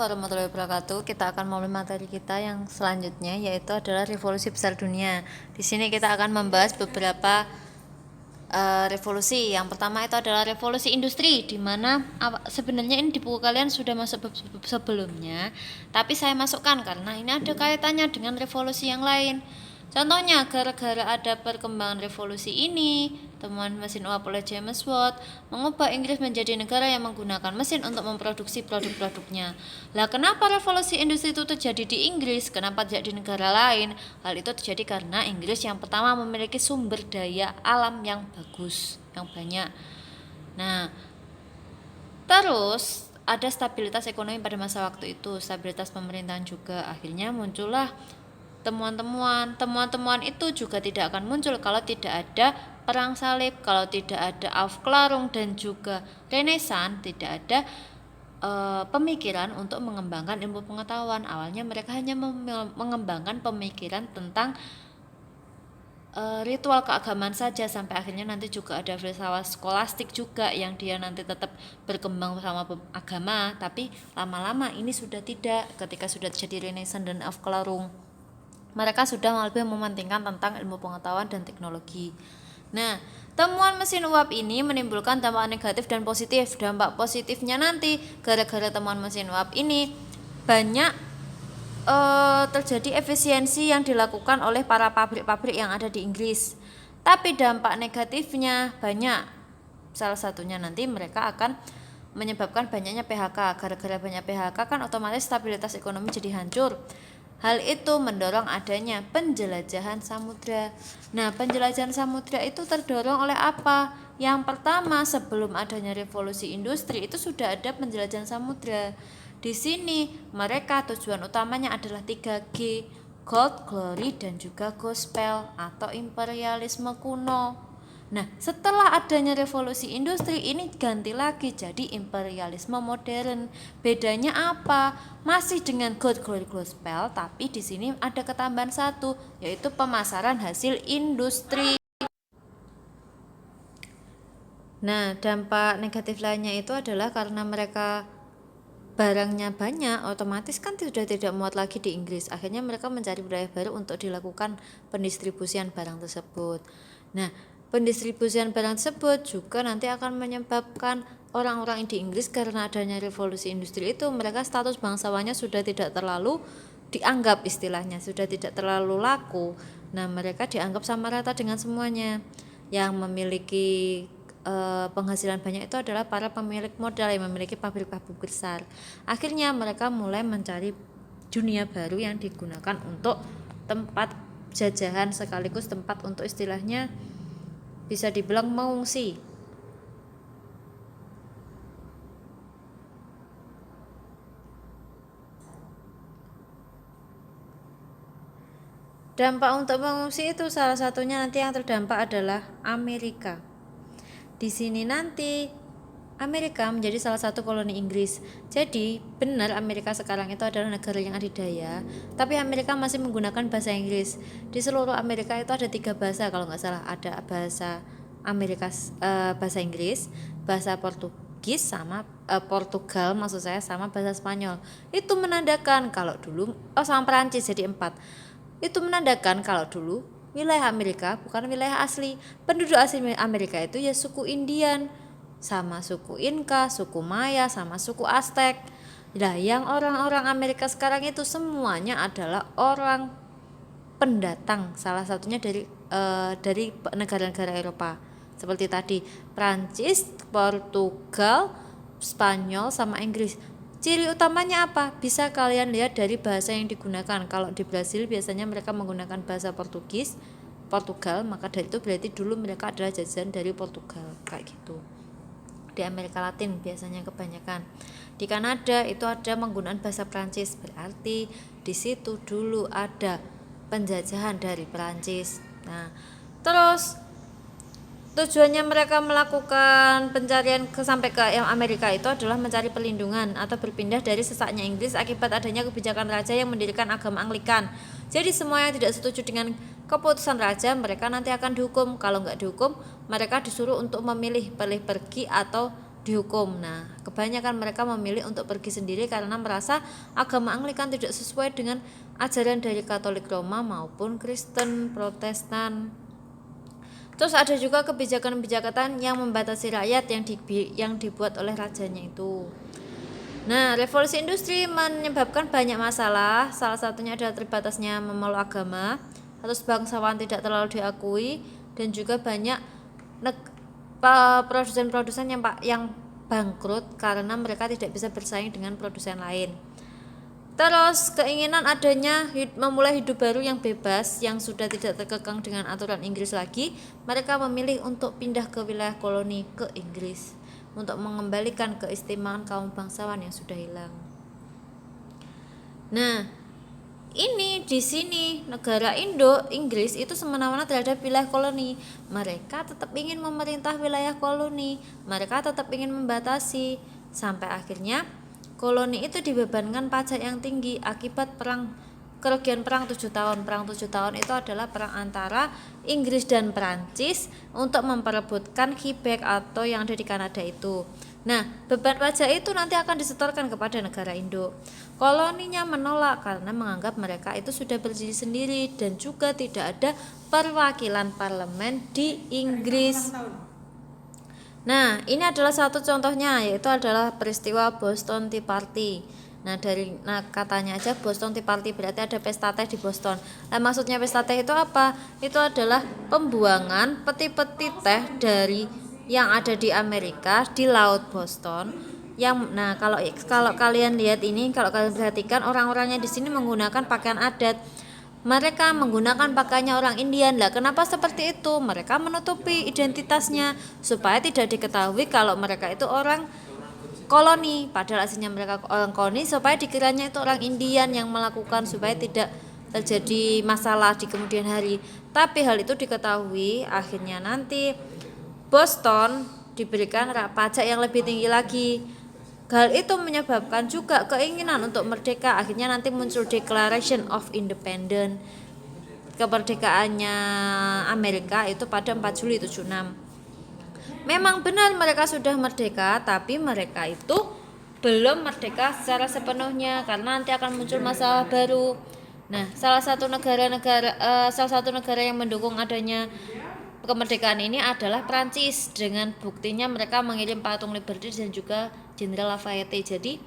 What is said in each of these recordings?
warahmatullahi wabarakatuh. Kita akan memulai materi kita yang selanjutnya, yaitu adalah revolusi besar dunia. Di sini kita akan membahas beberapa revolusi. Yang pertama itu adalah revolusi industri, di mana sebenarnya ini di buku kalian sudah masuk sebelumnya, tapi saya masukkan karena ini ada kaitannya dengan revolusi yang lain. Contohnya, gara-gara ada perkembangan revolusi ini, temuan mesin uap oleh James Watt mengubah Inggris menjadi negara yang menggunakan mesin untuk memproduksi produk-produknya. Lah, kenapa revolusi industri itu terjadi di Inggris? Kenapa tidak di negara lain? Hal itu terjadi karena Inggris yang pertama memiliki sumber daya alam yang bagus, yang banyak. Nah, terus ada stabilitas ekonomi pada masa waktu itu, stabilitas pemerintahan juga. Akhirnya muncullah temuan-temuan itu juga tidak akan muncul kalau tidak ada perang salib, kalau tidak ada Aufklärung dan juga Renaissance, tidak ada pemikiran untuk mengembangkan ilmu pengetahuan. Awalnya mereka hanya mengembangkan pemikiran tentang ritual keagamaan saja, sampai akhirnya nanti juga ada filsafat skolastik juga yang dia nanti tetap berkembang bersama agama, tapi lama-lama ini sudah tidak. Ketika sudah jadi Renaissance dan Aufklärung, mereka sudah lebih mementingkan tentang ilmu pengetahuan dan teknologi. Nah, temuan mesin uap ini menimbulkan dampak negatif dan positif. Dampak positifnya nanti, gara-gara temuan mesin uap ini banyak terjadi efisiensi yang dilakukan oleh para pabrik-pabrik yang ada di Inggris. Tapi dampak negatifnya banyak. Salah satunya nanti mereka akan menyebabkan banyaknya PHK. Gara-gara banyak PHK kan otomatis stabilitas ekonomi jadi hancur. Hal itu mendorong adanya penjelajahan samudra. Nah, penjelajahan samudra itu terdorong oleh apa? Yang pertama, sebelum adanya revolusi industri itu sudah ada penjelajahan samudra. Di sini mereka tujuan utamanya adalah 3G, Gold, Glory, dan juga Gospel atau imperialisme kuno. Nah, setelah adanya revolusi industri ini ganti lagi jadi imperialisme modern. Bedanya apa? Masih dengan Gold, Glory, Gospel, tapi di sini ada ketambahan satu, yaitu pemasaran hasil industri. Nah, dampak negatif lainnya itu adalah karena mereka barangnya banyak, otomatis kan sudah tidak muat lagi di Inggris. Akhirnya mereka mencari wilayah baru untuk dilakukan pendistribusian barang tersebut. Nah, pendistribusian barang tersebut juga nanti akan menyebabkan orang-orang di Inggris, karena adanya revolusi industri itu, mereka status bangsawannya sudah tidak terlalu dianggap, istilahnya sudah tidak terlalu laku. Nah, mereka dianggap sama rata dengan semuanya. Yang memiliki penghasilan banyak itu adalah para pemilik modal yang memiliki pabrik-pabrik besar. Akhirnya mereka mulai mencari dunia baru yang digunakan untuk tempat jajahan, sekaligus tempat untuk istilahnya bisa dibilang mengungsi. Dampak untuk mengungsi itu salah satunya nanti yang terdampak adalah Amerika. Di sini nanti Amerika menjadi salah satu koloni Inggris. Jadi benar Amerika sekarang itu adalah negara yang adidaya, tapi Amerika masih menggunakan bahasa Inggris. Di seluruh Amerika itu ada 3 bahasa kalau nggak salah. Ada bahasa Amerika, bahasa Inggris, bahasa Portugis, sama Portugal maksud saya, sama bahasa Spanyol. Itu menandakan kalau dulu sama Perancis, jadi 4. Itu menandakan kalau dulu wilayah Amerika bukan wilayah asli. Penduduk asli Amerika itu ya suku Indian, sama suku Inka, suku Maya, sama suku Aztec. Nah, yang orang-orang Amerika sekarang itu semuanya adalah orang pendatang, salah satunya dari negara-negara Eropa. Seperti tadi, Prancis, Portugal, Spanyol, sama Inggris. Ciri utamanya apa? Bisa kalian lihat dari bahasa yang digunakan. Kalau di Brasil biasanya mereka menggunakan bahasa Portugal, maka dari itu berarti dulu mereka adalah jajahan dari Portugal, kayak gitu. Di Amerika Latin biasanya kebanyakan. Di Kanada itu ada menggunakan bahasa Prancis, berarti di situ dulu ada penjajahan dari Prancis. Nah, terus tujuannya mereka melakukan pencarian sampai ke Amerika itu adalah mencari perlindungan atau berpindah dari sesaknya Inggris akibat adanya kebijakan raja yang mendirikan agama Anglikan. Jadi semua yang tidak setuju dengan keputusan raja, mereka nanti akan dihukum. Kalau nggak dihukum, mereka disuruh untuk memilih, pilih pergi atau dihukum. Nah, kebanyakan mereka memilih untuk pergi sendiri karena merasa agama Anglikan tidak sesuai dengan ajaran dari Katolik Roma maupun Kristen Protestan. Terus ada juga kebijakan-kebijakan yang membatasi rakyat yang dibuat oleh rajanya itu. Nah, revolusi industri menyebabkan banyak masalah. Salah satunya adalah terbatasnya memeluk agama, terus bangsawan tidak terlalu diakui, dan juga banyak produsen-produsen yang bangkrut karena mereka tidak bisa bersaing dengan produsen lain. Terus keinginan adanya memulai hidup baru yang bebas, yang sudah tidak terkekang dengan aturan Inggris lagi, mereka memilih untuk pindah ke wilayah koloni ke Inggris untuk mengembalikan keistimewaan kaum bangsawan yang sudah hilang. Nah, ini di sini negara Inggris itu semena-mena terhadap wilayah koloni. Mereka tetap ingin memerintah wilayah koloni, mereka tetap ingin membatasi, sampai akhirnya koloni itu dibebankan pajak yang tinggi akibat kerugian perang 7 tahun. Perang 7 tahun itu adalah perang antara Inggris dan Perancis untuk memperebutkan Quebec atau yang ada di Kanada itu. Nah, beban pajak itu nanti akan disetorkan kepada negara induk. Koloninya menolak karena menganggap mereka itu sudah berdiri sendiri dan juga tidak ada perwakilan parlemen di Inggris. Nah, ini adalah satu contohnya, yaitu adalah peristiwa Boston Tea Party. Nah, katanya aja Boston Tea Party berarti ada pesta teh di Boston. Nah, maksudnya pesta teh itu apa? Itu adalah pembuangan peti-peti teh dari yang ada di Amerika di Laut Boston. Nah, kalau kalian lihat ini, kalau kalian perhatikan, orang-orangnya di sini menggunakan pakaian adat. Mereka menggunakan pakaiannya orang Indian. Lah, kenapa seperti itu? Mereka menutupi identitasnya supaya tidak diketahui kalau mereka itu orang koloni, padahal aslinya mereka orang koloni, supaya dikiranya itu orang Indian yang melakukan, supaya tidak terjadi masalah di kemudian hari. Tapi hal itu diketahui, akhirnya nanti Boston diberikan pajak yang lebih tinggi lagi. Hal itu menyebabkan juga keinginan untuk merdeka. Akhirnya nanti muncul Declaration of Independence, kemerdekaannya Amerika itu pada 4 Juli 76. Memang benar mereka sudah merdeka, tapi mereka itu belum merdeka secara sepenuhnya karena nanti akan muncul masalah baru. Nah, salah satu negara yang mendukung adanya kemerdekaan ini adalah Prancis, dengan buktinya mereka mengirim patung Liberty dan juga Jenderal Lafayette. Jadi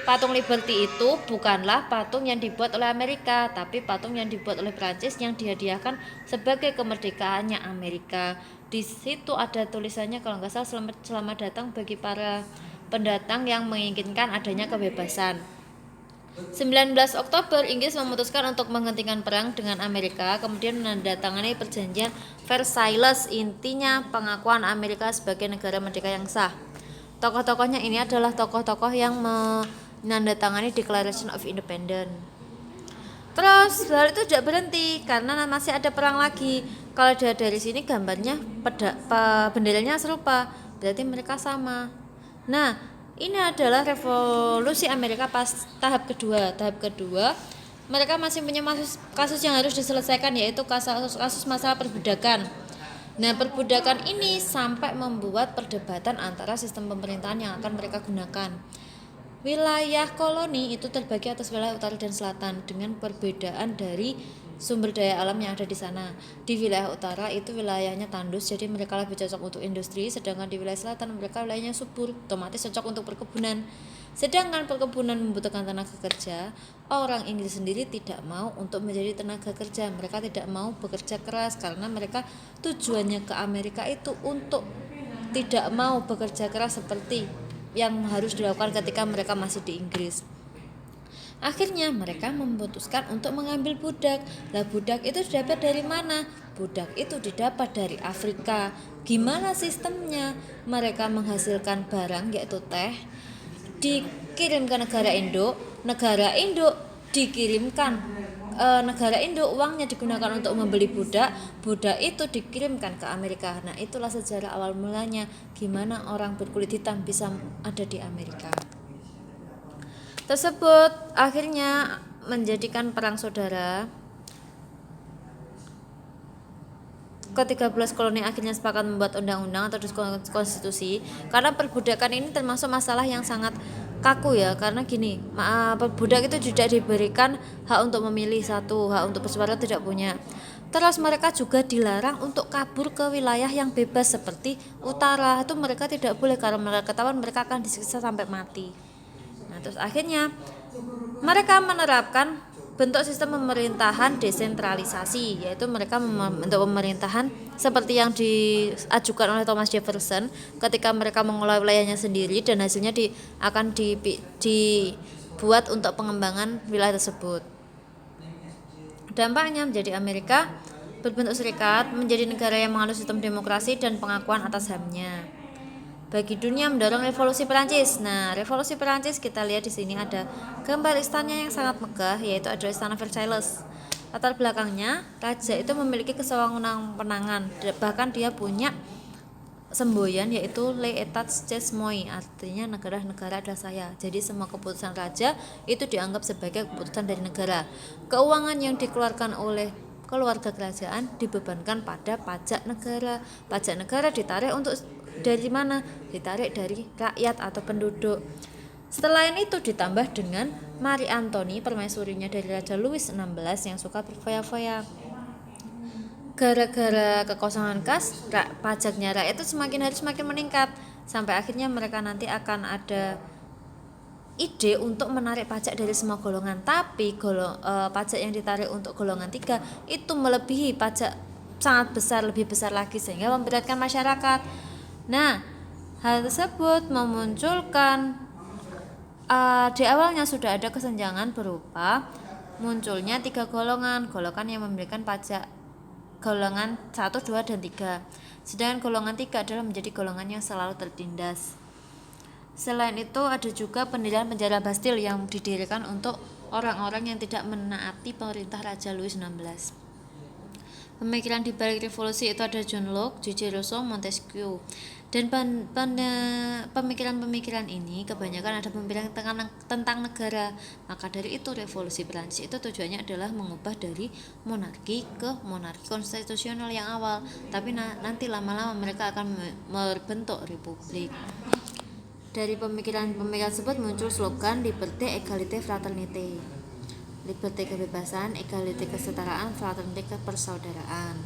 patung Liberty itu bukanlah patung yang dibuat oleh Amerika, tapi patung yang dibuat oleh Prancis yang dihadiahkan sebagai kemerdekaannya Amerika. Di situ ada tulisannya kalau nggak salah, selamat datang bagi para pendatang yang menginginkan adanya kebebasan. 19 Oktober Inggris memutuskan untuk menghentikan perang dengan Amerika, kemudian menandatangani perjanjian Versailles, intinya pengakuan Amerika sebagai negara merdeka yang sah. Tokoh-tokohnya ini adalah tokoh-tokoh yang menandatangani Declaration of Independence. Terus hal itu tidak berhenti karena masih ada perang lagi. Kalau dari sini gambarnya benderanya serupa, berarti mereka sama. Nah, ini adalah revolusi Amerika pas tahap kedua. Tahap kedua, mereka masih punya kasus yang harus diselesaikan, yaitu kasus masalah perbudakan. Nah, perbudakan ini sampai membuat perdebatan antara sistem pemerintahan yang akan mereka gunakan. Wilayah koloni itu terbagi atas wilayah utara dan selatan dengan perbedaan dari sumber daya alam yang ada di sana. Di wilayah utara itu wilayahnya tandus, jadi mereka lebih cocok untuk industri, sedangkan di wilayah selatan mereka wilayahnya subur, otomatis cocok untuk perkebunan. Sedangkan perkebunan membutuhkan tenaga kerja, orang Inggris sendiri tidak mau untuk menjadi tenaga kerja. Mereka tidak mau bekerja keras karena mereka tujuannya ke Amerika itu untuk tidak mau bekerja keras seperti yang harus dilakukan ketika mereka masih di Inggris. Akhirnya mereka memutuskan untuk mengambil budak. Lah, budak itu didapat dari mana? Budak itu didapat dari Afrika. Gimana sistemnya? Mereka menghasilkan barang yaitu teh, dikirim ke negara induk dikirimkan negara induk, uangnya digunakan untuk membeli budak itu dikirimkan ke Amerika. Nah, itulah sejarah awal mulanya gimana orang berkulit hitam bisa ada di Amerika. Tersebut akhirnya menjadikan perang saudara. ke-13 koloni akhirnya sepakat membuat undang-undang atau konstitusi, karena perbudakan ini termasuk masalah yang sangat kaku ya, karena gini, budak itu tidak diberikan hak untuk memilih, satu hak untuk bersuara tidak punya. Terus mereka juga dilarang untuk kabur ke wilayah yang bebas seperti utara, itu mereka tidak boleh karena mereka ketahuan mereka akan disiksa sampai mati. Nah terus akhirnya mereka menerapkan bentuk sistem pemerintahan desentralisasi, yaitu mereka membentuk pemerintahan seperti yang diajukan oleh Thomas Jefferson ketika mereka mengelola wilayahnya sendiri dan hasilnya akan dibuat untuk pengembangan wilayah tersebut. Dampaknya menjadi Amerika berbentuk serikat menjadi negara yang menganut sistem demokrasi dan pengakuan atas HAM-nya. Bagi dunia mendorong revolusi Perancis. Nah, revolusi Perancis kita lihat di sini ada gambar istananya yang sangat megah, yaitu adalah Istana Versailles. Latar belakangnya, raja itu memiliki kesewenang-wenangan, bahkan dia punya semboyan yaitu L'État c'est moi, artinya negara adalah saya. Jadi semua keputusan raja itu dianggap sebagai keputusan dari negara. Keuangan yang dikeluarkan oleh keluarga kerajaan dibebankan pada pajak negara. Pajak negara ditarik dari mana? Ditarik dari rakyat atau penduduk. Setelah itu ditambah dengan Marie Antoinette, permaisurinya dari Raja Louis XVI yang suka berfoya-foya. Gara-gara kekosongan kas, pajaknya rakyat itu semakin hari semakin meningkat, sampai akhirnya mereka nanti akan ada ide untuk menarik pajak dari semua golongan. Tapi pajak yang ditarik untuk golongan 3 itu melebihi pajak sangat besar, lebih besar lagi, sehingga memberatkan masyarakat. Nah, hal tersebut memunculkan di awalnya sudah ada kesenjangan berupa munculnya 3 golongan yang memberikan pajak, golongan 1, 2, dan 3. Sedangkan golongan 3 adalah menjadi golongan yang selalu tertindas. Selain itu ada juga pendirian penjara Bastille yang didirikan untuk orang-orang yang tidak menaati pemerintah Raja Louis XVI. Pemikiran di balik revolusi itu ada John Locke, J.J. Rousseau, Montesquieu. Dan pemikiran-pemikiran ini kebanyakan ada pemikiran tentang negara. Maka dari itu revolusi Perancis itu tujuannya adalah mengubah dari monarki ke monarki konstitusional yang awal. Tapi nanti lama-lama mereka akan membentuk republik. Dari pemikiran-pemikiran tersebut muncul slogan Liberté, Égalité, Fraternité. Liberté kebebasan, Égalité kesetaraan, Fraternité kepersaudaraan.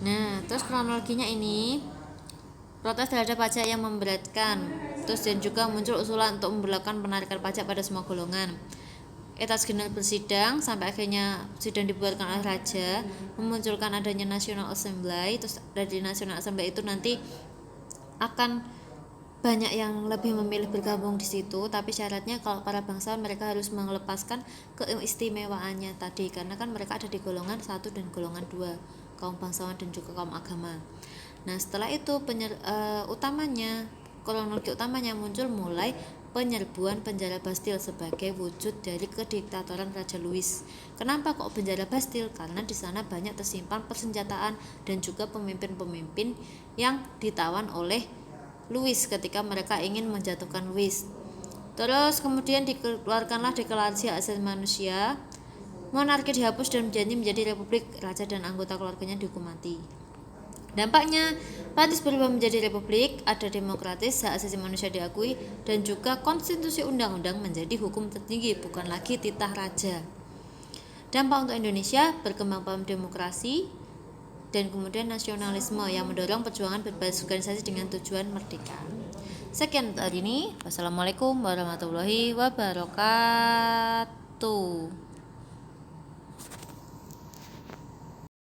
Nah, terus kronologinya ini protes terhadap pajak yang memberatkan. Terus dan juga muncul usulan untuk memberlakukan penarikan pajak pada semua golongan. Etats General bersidang sampai akhirnya sidang dibuatkan oleh raja, memunculkan adanya National Assembly. Terus dari National Assembly itu nanti akan banyak yang lebih memilih bergabung di situ, tapi syaratnya kalau para bangsawan mereka harus melepaskan keistimewaannya tadi, karena kan mereka ada di golongan 1 dan golongan 2, kaum bangsawan dan juga kaum agama. Nah setelah itu kronologi utamanya muncul mulai penyerbuan penjara Bastille sebagai wujud dari kediktatoran Raja Louis. Kenapa kok penjara Bastille? Karena di sana banyak tersimpan persenjataan dan juga pemimpin-pemimpin yang ditawan oleh Louis ketika mereka ingin menjatuhkan Louis. Terus kemudian dikeluarkanlah deklarasi hak asasi manusia, monarki dihapus dan berjanji menjadi republik, raja dan anggota keluarganya dihukum mati. Dampaknya Prancis berubah menjadi republik, ada demokratis, hak asasi manusia diakui, dan juga konstitusi undang-undang menjadi hukum tertinggi, bukan lagi titah raja. Dampak untuk Indonesia, berkembang paham demokrasi dan kemudian nasionalisme yang mendorong perjuangan berbasis organisasi dengan tujuan merdeka. Sekian untuk hari ini. Wassalamualaikum warahmatullahi wabarakatuh.